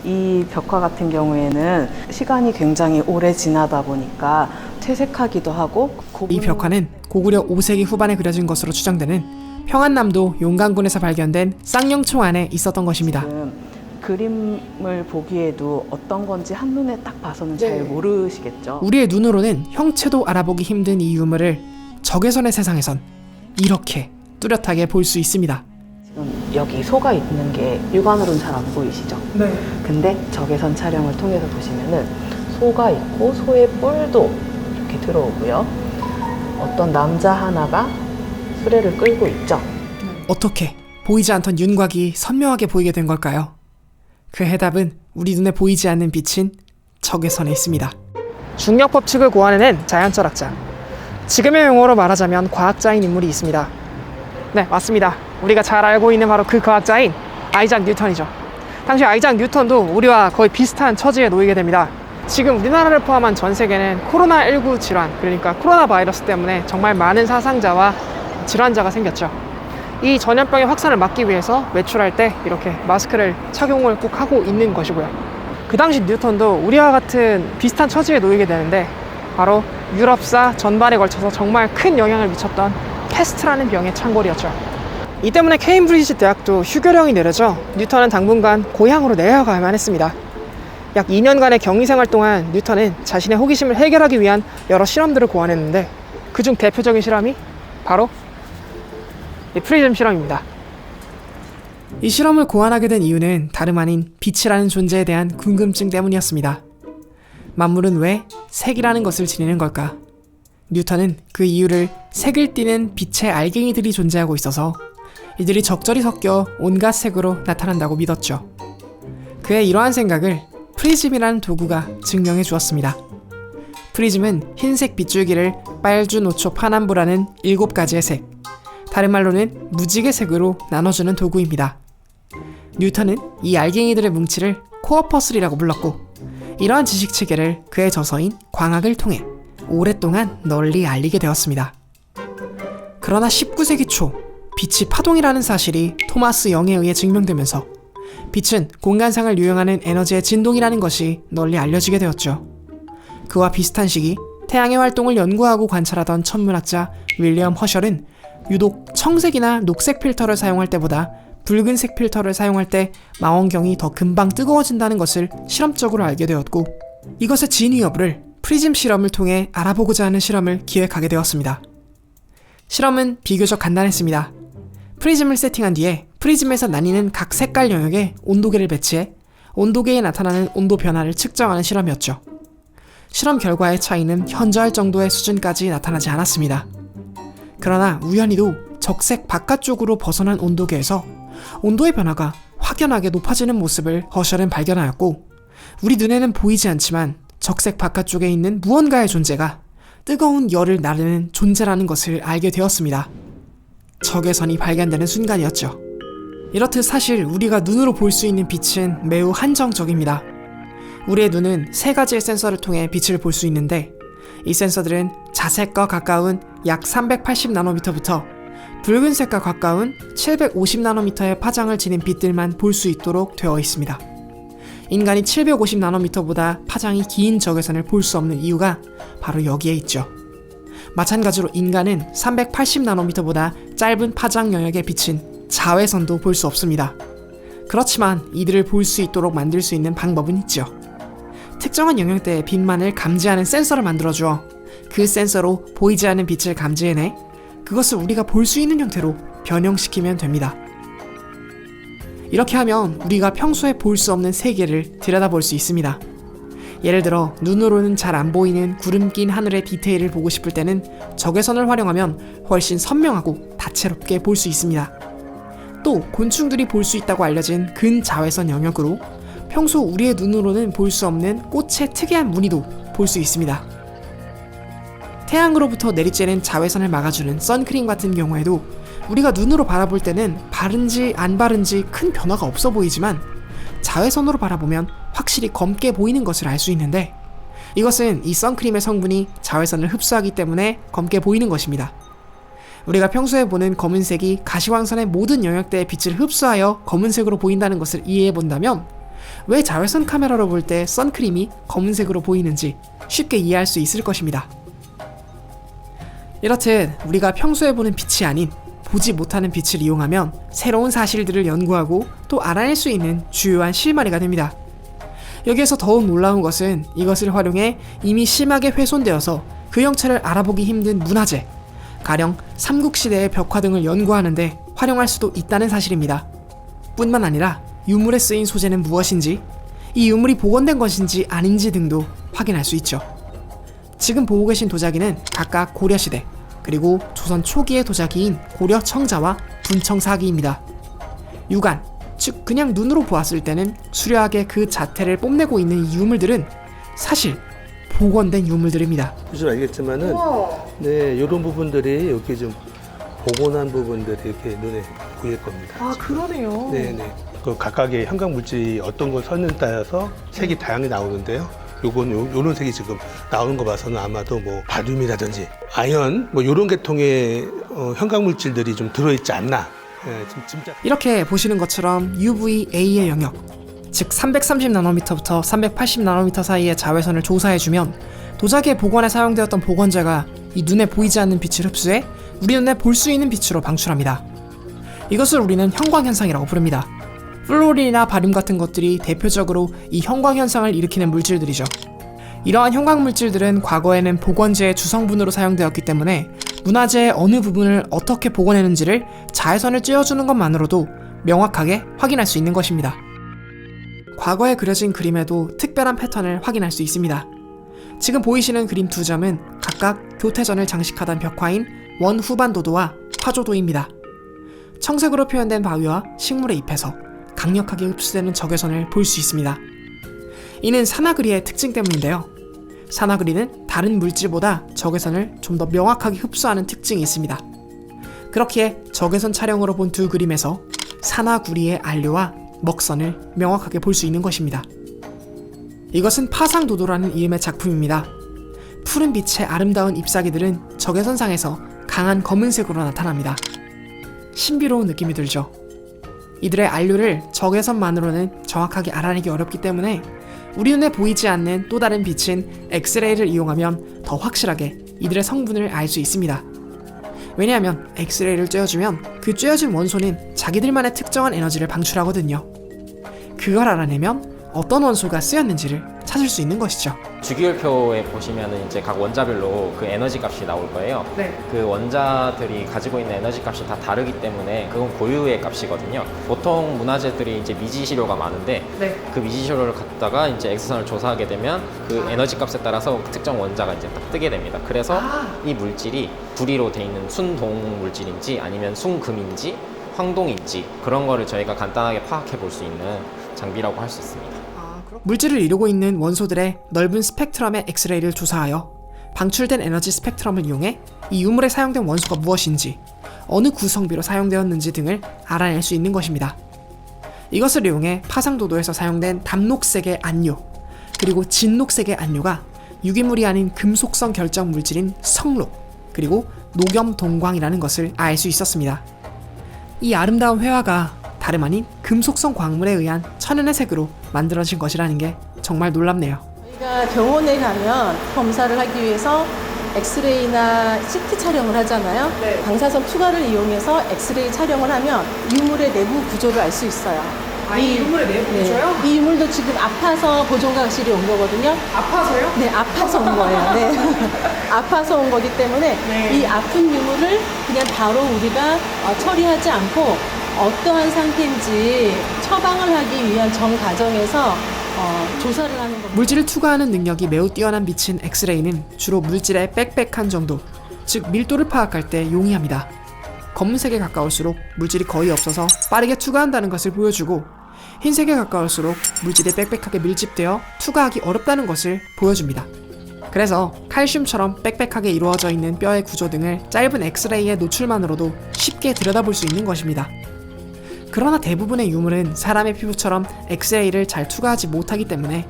이 벽화 같은 경우에는 시간이 굉장히 오래 지나다 보니까 퇴색하기도 하고 이 벽화는 고구려 5세기 후반에 그려진 것으로 추정되는 평안남도 용강군에서 발견된 쌍용총 안에 있었던 것입니다. 지금 그림을 보기에도 어떤 건지 한눈에 딱 봐서는 잘 모르시겠죠. 우리의 눈으로는 형체도 알아보기 힘든 이 유물을 적외선의 세상에선 이렇게 뚜렷하게 볼 수 있습니다. 지금 여기 소가 있는 게 육안으로는 잘 안 보이시죠? 네. 근데 적외선 촬영을 통해서 보시면은 소가 있고 소의 뿔도 이렇게 들어오고요. 어떤 남자 하나가 수레를 끌고 있죠. 어떻게 보이지 않던 윤곽이 선명하게 보이게 된 걸까요? 그 해답은 우리 눈에 보이지 않는 빛인 적외선에 있습니다. 중력 법칙을 고안해낸 자연철학자, 지금의 용어로 말하자면 과학자인 인물이 있습니다. 네, 맞습니다. 우리가 잘 알고 있는 바로 그 과학자인 아이작 뉴턴이죠. 당시 아이작 뉴턴도 우리와 거의 비슷한 처지에 놓이게 됩니다. 지금 우리나라를 포함한 전 세계는 코로나19 질환, 그러니까 코로나 바이러스 때문에 정말 많은 사상자와 질환자가 생겼죠. 이 전염병의 확산을 막기 위해서 외출할 때 이렇게 마스크를 착용을 꼭 하고 있는 것이고요. 그 당시 뉴턴도 우리와 같은 비슷한 처지에 놓이게 되는데 바로 유럽사 전반에 걸쳐서 정말 큰 영향을 미쳤던 패스트라는 병의 창궐이었죠. 이 때문에 케임브리지 대학도 휴교령이 내려져 뉴턴은 당분간 고향으로 내려가야만 했습니다. 약 2년간의 격리생활 동안 뉴턴은 자신의 호기심을 해결하기 위한 여러 실험들을 고안했는데 그중 대표적인 실험이 바로 이 프리즘 실험입니다. 이 실험을 고안하게 된 이유는 다름 아닌 빛이라는 존재에 대한 궁금증 때문이었습니다. 만물은 왜 색이라는 것을 지니는 걸까? 뉴턴은 그 이유를 색을 띠는 빛의 알갱이들이 존재하고 있어서 이들이 적절히 섞여 온갖 색으로 나타난다고 믿었죠. 그의 이러한 생각을 프리즘이라는 도구가 증명해 주었습니다. 프리즘은 흰색 빗줄기를 빨주, 노초, 파남보라는 7가지의 색, 다른 말로는 무지개 색으로 나눠주는 도구입니다. 뉴턴은 이 알갱이들의 뭉치를 코어퍼슬이라고 불렀고 이러한 지식체계를 그의 저서인 광학을 통해 오랫동안 널리 알리게 되었습니다. 그러나 19세기 초 빛이 파동이라는 사실이 토마스 영에 의해 증명되면서 빛은 공간상을 유형하는 에너지의 진동이라는 것이 널리 알려지게 되었죠. 그와 비슷한 시기 태양의 활동을 연구하고 관찰하던 천문학자 윌리엄 허셜은 유독 청색이나 녹색 필터를 사용할 때보다 붉은색 필터를 사용할 때 망원경이 더 금방 뜨거워진다는 것을 실험적으로 알게 되었고 이것의 진위 여부를 프리즘 실험을 통해 알아보고자 하는 실험을 기획하게 되었습니다. 실험은 비교적 간단했습니다. 프리즘을 세팅한 뒤에 프리즘에서 나뉘는 각 색깔 영역에 온도계를 배치해 온도계에 나타나는 온도 변화를 측정하는 실험이었죠. 실험 결과의 차이는 현저할 정도의 수준까지 나타나지 않았습니다. 그러나 우연히도 적색 바깥쪽으로 벗어난 온도계에서 온도의 변화가 확연하게 높아지는 모습을 허셜은 발견하였고 우리 눈에는 보이지 않지만 적색 바깥쪽에 있는 무언가의 존재가 뜨거운 열을 나르는 존재라는 것을 알게 되었습니다. 적외선이 발견되는 순간이었죠. 이렇듯 사실 우리가 눈으로 볼 수 있는 빛은 매우 한정적입니다. 우리의 눈은 3가지의 센서를 통해 빛을 볼 수 있는데 이 센서들은 자색과 가까운 약 380나노미터부터 붉은색과 가까운 750나노미터의 파장을 지닌 빛들만 볼 수 있도록 되어 있습니다. 인간이 750나노미터보다 파장이 긴 적외선을 볼 수 없는 이유가 바로 여기에 있죠. 마찬가지로 인간은 380나노미터보다 짧은 파장 영역의 빛인 자외선도 볼 수 없습니다. 그렇지만 이들을 볼 수 있도록 만들 수 있는 방법은 있죠. 특정한 영역대의 빛만을 감지하는 센서를 만들어주어 그 센서로 보이지 않는 빛을 감지해내 그것을 우리가 볼 수 있는 형태로 변형시키면 됩니다. 이렇게 하면 우리가 평소에 볼 수 없는 세계를 들여다볼 수 있습니다. 예를 들어 눈으로는 잘 안 보이는 구름 낀 하늘의 디테일을 보고 싶을 때는 적외선을 활용하면 훨씬 선명하고 다채롭게 볼 수 있습니다. 또 곤충들이 볼 수 있다고 알려진 근자외선 영역으로 평소 우리의 눈으로는 볼 수 없는 꽃의 특이한 무늬도 볼 수 있습니다. 태양으로부터 내리쬐는 자외선을 막아주는 선크림 같은 경우에도 우리가 눈으로 바라볼 때는 바른지 안 바른지 큰 변화가 없어 보이지만 자외선으로 바라보면 확실히 검게 보이는 것을 알 수 있는데 이것은 이 선크림의 성분이 자외선을 흡수하기 때문에 검게 보이는 것입니다. 우리가 평소에 보는 검은색이 가시광선의 모든 영역대의 빛을 흡수하여 검은색으로 보인다는 것을 이해해 본다면 왜 자외선 카메라로 볼 때 선크림이 검은색으로 보이는지 쉽게 이해할 수 있을 것입니다. 이렇듯 우리가 평소에 보는 빛이 아닌 보지 못하는 빛을 이용하면 새로운 사실들을 연구하고 또 알아낼 수 있는 주요한 실마리가 됩니다. 여기에서 더욱 놀라운 것은 이것을 활용해 이미 심하게 훼손되어서 그 형체를 알아보기 힘든 문화재, 가령 삼국시대의 벽화 등을 연구하는데 활용할 수도 있다는 사실입니다. 뿐만 아니라 유물에 쓰인 소재는 무엇인지, 이 유물이 복원된 것인지 아닌지 등도 확인할 수 있죠. 지금 보고 계신 도자기는 각각 고려시대, 그리고 조선 초기의 도자기인 고려 청자와 분청사기입니다. 육안, 즉 그냥 눈으로 보았을 때는 수려하게 그 자태를 뽐내고 있는 이 유물들은 사실 복원된 유물들입니다. 보시면 알겠지만은 네, 이런 부분들이 이렇게 좀 복원한 부분들이 이렇게 눈에 보일 겁니다. 아, 그러네요. 네네. 그 각각의 형광 물질이 어떤 걸 썼는지 따라서 색이 다양하게 나오는데요. 요런 색이 지금 나오는 거 봐서는 아마도 뭐 바륨이라든지 아연 뭐 요런 계통의 형광 물질들이 좀 들어있지 않나. 예, 좀 짐작. 이렇게 보시는 것처럼 UVA의 영역, 즉 330나노미터부터 380나노미터 사이의 자외선을 조사해주면 도자기의 복원에 사용되었던 복원제가 이 눈에 보이지 않는 빛을 흡수해 우리 눈에 볼 수 있는 빛으로 방출합니다. 이것을 우리는 형광현상이라고 부릅니다. 플로린이나 바륨 같은 것들이 대표적으로 이 형광현상을 일으키는 물질들이죠. 이러한 형광물질들은 과거에는 복원제의 주성분으로 사용되었기 때문에 문화재의 어느 부분을 어떻게 복원했는지를 자외선을 쬐어주는 것만으로도 명확하게 확인할 수 있는 것입니다. 과거에 그려진 그림에도 특별한 패턴을 확인할 수 있습니다. 지금 보이시는 그림 두 점은 각각 교태전을 장식하던 벽화인 원후반도도와 화조도입니다. 청색으로 표현된 바위와 식물의 잎에서 강력하게 흡수되는 적외선을 볼 수 있습니다. 이는 산화그리의 특징 때문인데요. 산화그리는 다른 물질보다 적외선을 좀 더 명확하게 흡수하는 특징이 있습니다. 그렇기에 적외선 촬영으로 본 두 그림에서 산화구리의 안료와 먹선을 명확하게 볼 수 있는 것입니다. 이것은 파상도도라는 이름의 작품입니다. 푸른 빛의 아름다운 잎사귀들은 적외선상에서 강한 검은색으로 나타납니다. 신비로운 느낌이 들죠. 이들의 안료를 적외선만으로는 정확하게 알아내기 어렵기 때문에 우리 눈에 보이지 않는 또 다른 빛인 엑스레이를 이용하면 더 확실하게 이들의 성분을 알 수 있습니다. 왜냐하면 엑스레이를 쬐어주면 그 쬐어진 원소는 자기들만의 특정한 에너지를 방출하거든요. 그걸 알아내면 어떤 원소가 쓰였는지를 찾을 수 있는 것이죠. 주기율표에 보시면은 이제 각 원자별로 그 에너지 값이 나올 거예요. 네. 그 원자들이 가지고 있는 에너지 값이 다 다르기 때문에 그건 고유의 값이거든요. 보통 문화재들이 이제 미지시료가 많은데 네. 그 미지시료를 갖다가 이제 X선을 조사하게 되면 그 에너지 값에 따라서 특정 원자가 이제 딱 뜨게 됩니다. 그래서 이 물질이 구리로 돼 있는 순동 물질인지 아니면 순금인지 황동인지 그런 거를 저희가 간단하게 파악해 볼 수 있는 장비라고 할 수 있습니다. 물질을 이루고 있는 원소들의 넓은 스펙트럼의 엑스레이를 조사하여 방출된 에너지 스펙트럼을 이용해 이 유물에 사용된 원소가 무엇인지, 어느 구성비로 사용되었는지 등을 알아낼 수 있는 것입니다. 이것을 이용해 파상도도에서 사용된 담록색의 안료, 그리고 진록색의 안료가 유기물이 아닌 금속성 결정 물질인 성록, 그리고 녹염동광이라는 것을 알 수 있었습니다. 이 아름다운 회화가 다름 아닌 금속성 광물에 의한 천연의 색으로 만들어진 것이라는 게 정말 놀랍네요. 저희가 병원에 가면 검사를 하기 위해서 엑스레이나 CT 촬영을 하잖아요. 네. 방사선 투과를 이용해서 엑스레이 촬영을 하면 유물의 내부 구조를 알 수 있어요. 이 유물의 내부 구조요? 이 유물도 지금 아파서 보존과실이 온 거거든요. 아파서요? 네, 아파서 온 거예요. 네. 아파서 온 거기 때문에 네. 이 아픈 유물을 그냥 바로 우리가 처리하지 않고 어떠한 상태인지 처방을 하기 위한 전 과정에서 조사를 하는 겁니다. 물질을 투과하는 능력이 매우 뛰어난 빛인 엑스레이는 주로 물질의 빽빽한 정도, 즉 밀도를 파악할 때 용이합니다. 검은색에 가까울수록 물질이 거의 없어서 빠르게 투과한다는 것을 보여주고, 흰색에 가까울수록 물질이 빽빽하게 밀집되어 투과하기 어렵다는 것을 보여줍니다. 그래서 칼슘처럼 빽빽하게 이루어져 있는 뼈의 구조 등을 짧은 엑스레이의 노출만으로도 쉽게 들여다볼 수 있는 것입니다. 그러나 대부분의 유물은 사람의 피부처럼 엑스레이를 잘 투과하지 못하기 때문에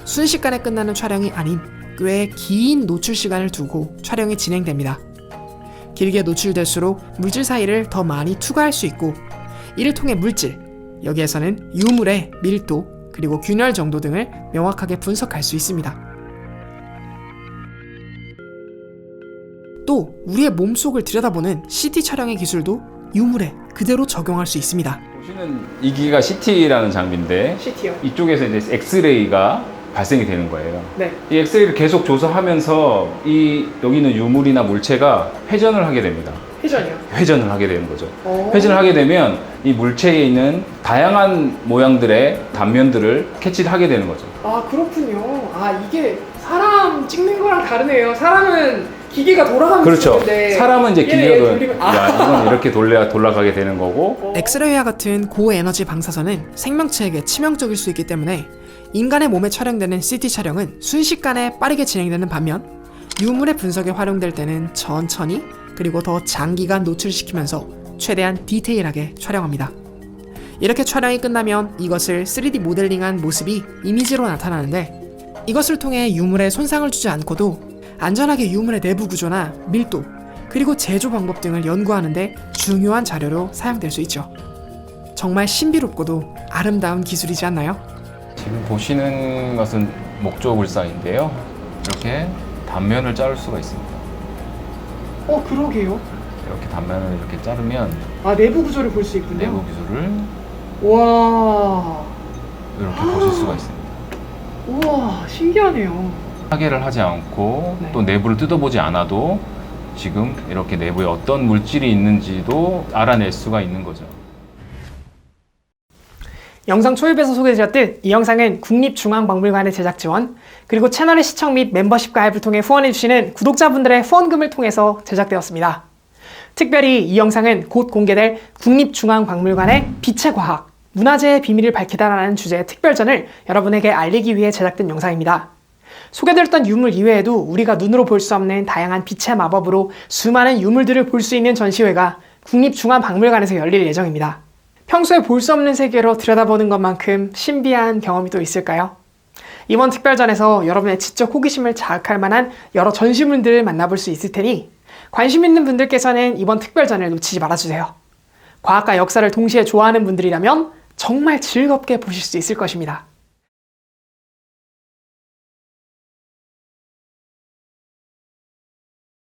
순식간에 끝나는 촬영이 아닌 꽤 긴 노출 시간을 두고 촬영이 진행됩니다. 길게 노출될수록 물질 사이를 더 많이 투과할 수 있고, 이를 통해 물질, 여기에서는 유물의 밀도, 그리고 균열 정도 등을 명확하게 분석할 수 있습니다. 또 우리의 몸속을 들여다보는 CT 촬영의 기술도 유물에 그대로 적용할 수 있습니다. 보시는 이 기기가 CT라는 장비인데 CT요? 이쪽에서 이제 엑스레이가 발생이 되는 거예요. 네. 이 엑스레이를 계속 조사하면서 여기 있는 유물이나 물체가 회전을 하게 됩니다. 회전이요? 회전을 하게 되는 거죠. 회전을 하게 되면 이 물체에 있는 다양한 모양들의 단면들을 캐치를 하게 되는 거죠. 아 그렇군요. 아 이게 사람 찍는 거랑 다르네요. 사람은 기계가 돌아가면 그렇죠. 찍는데 사람은 이제 기계가 아. 이건 이렇게 돌아가게 되는 거고 엑스레이와 같은 고에너지 방사선은 생명체에게 치명적일 수 있기 때문에 인간의 몸에 촬영되는 CT 촬영은 순식간에 빠르게 진행되는 반면 유물의 분석에 활용될 때는 천천히 그리고 더 장기간 노출시키면서 최대한 디테일하게 촬영합니다. 이렇게 촬영이 끝나면 이것을 3D 모델링한 모습이 이미지로 나타나는데 이것을 통해 유물에 손상을 주지 않고도 안전하게 유물의 내부 구조나 밀도 그리고 제조 방법 등을 연구하는데 중요한 자료로 사용될 수 있죠. 정말 신비롭고도 아름다운 기술이지 않나요? 지금 보시는 것은 목조불상인데요. 이렇게 단면을 자를 수가 있습니다. 그러게요. 이렇게 단면을 이렇게 자르면 아 내부 구조를 볼 수 있군요. 내부 기술을 와, 이렇게 보실 수가 있습니다. 우와 신기하네요. 파괴를 하지 않고 네. 또 내부를 뜯어보지 않아도 지금 이렇게 내부에 어떤 물질이 있는지도 알아낼 수가 있는 거죠. 영상 초입에서 소개해드렸듯 이 영상은 국립중앙박물관의 제작 지원 그리고 채널의 시청 및 멤버십 가입을 통해 후원해주시는 구독자분들의 후원금을 통해서 제작되었습니다. 특별히 이 영상은 곧 공개될 국립중앙박물관의 빛의 과학, 문화재의 비밀을 밝히다라는 주제의 특별전을 여러분에게 알리기 위해 제작된 영상입니다. 소개드렸던 유물 이외에도 우리가 눈으로 볼 수 없는 다양한 빛의 마법으로 수많은 유물들을 볼 수 있는 전시회가 국립중앙박물관에서 열릴 예정입니다. 평소에 볼 수 없는 세계로 들여다보는 것만큼 신비한 경험이 또 있을까요? 이번 특별전에서 여러분의 지적 호기심을 자극할 만한 여러 전시물들을 만나볼 수 있을 테니 관심 있는 분들께서는 이번 특별전을 놓치지 말아주세요. 과학과 역사를 동시에 좋아하는 분들이라면 정말 즐겁게 보실 수 있을 것입니다.